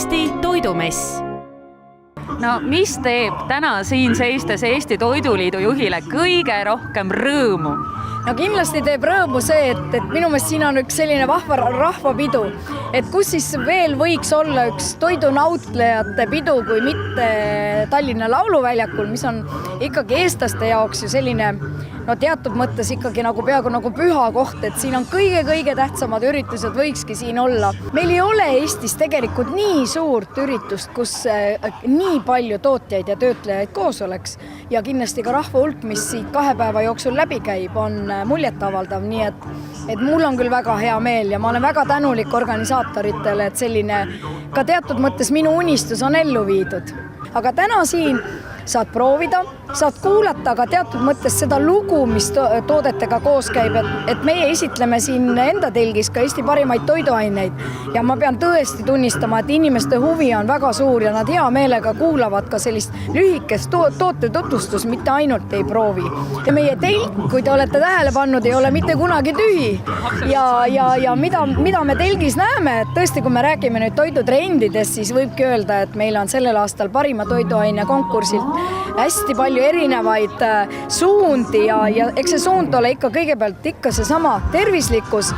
Eesti toidumess. No mis teeb täna siin seistes Eesti Toiduliidu juhile kõige rohkem rõõmu? No kindlasti teeb rõõmu see, et minu meelest siin on üks selline vahva rahvapidu, et kus siis veel võiks olla üks toidunautlejate pidu, kui mitte Tallinna Lauluväljakul, mis on ikkagi eestlaste jaoks ju selline teatud mõttes ikkagi peaaegu nagu püha koht, et siin on kõige tähtsamad üritused võikski siin olla. Meil ei ole Eestis tegelikult nii suurt üritust, kus nii palju tootjaid ja töötlejaid koos oleks ja kindlasti ka rahva hulk, mis siit 2 päeva jooksul läbi käib, on muljetavaldav, nii et mul on küll väga hea meel ja ma olen väga tänulik organisaatoritele, et selline ka teatud mõttes minu unistus on ellu viidud. Aga täna siin saad proovida, saad kuulata ka teatud mõttes seda lugu, mis toodetega koos käib, et meie esitleme siin enda telgis ka Eesti parimaid toiduaineid ja ma pean tõesti tunnistama, et inimeste huvi on väga suur ja nad hea meelega kuulavad ka sellist lühikest toote tutvustust, mitte ainult ei proovi. Ja meie telk, kui te olete tähele pannud, ei ole mitte kunagi tühi ja mida me telgis näeme, et tõesti, kui me räägime nüüd toidutrendidest, siis võibki öelda, et meil on sellel aastal parima toiduaine konkursilt hästi palju erinevaid suundi ja eks see suund ole ikka kõigepealt ikka seesama tervislikkus,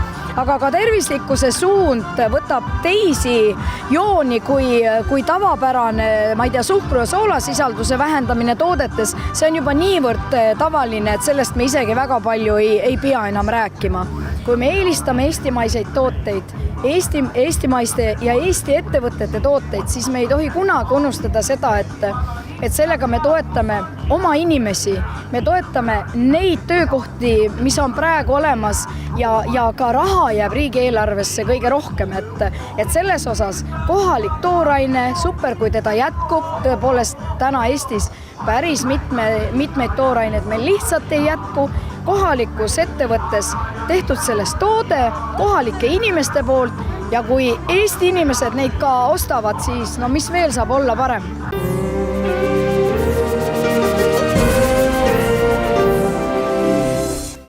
aga ka tervislikkuse suund võtab teisi jooni kui tavapärane, ma ei tea, suhkru ja soolasisalduse vähendamine toodetes. See on juba niivõrd tavaline, et sellest me isegi väga palju ei pea enam rääkima. Kui me eelistame eestimaiseid tooteid, eestimaiste ja Eesti ettevõtete tooteid, siis me ei tohi kunagi unustada seda, et sellega me toetame oma inimesi, me toetame neid töökohti, mis on praegu olemas ja ka raha jääb riigieelarvesse kõige rohkem, et selles osas kohalik tooraine, super, kui teda jätkub, tõepoolest täna Eestis päris mitmeid tooraineid meil lihtsalt ei jätku, kohalikus ettevõttes tehtud sellest toode kohalike inimeste poolt ja kui Eesti inimesed neid ka ostavad, siis mis veel saab olla parem?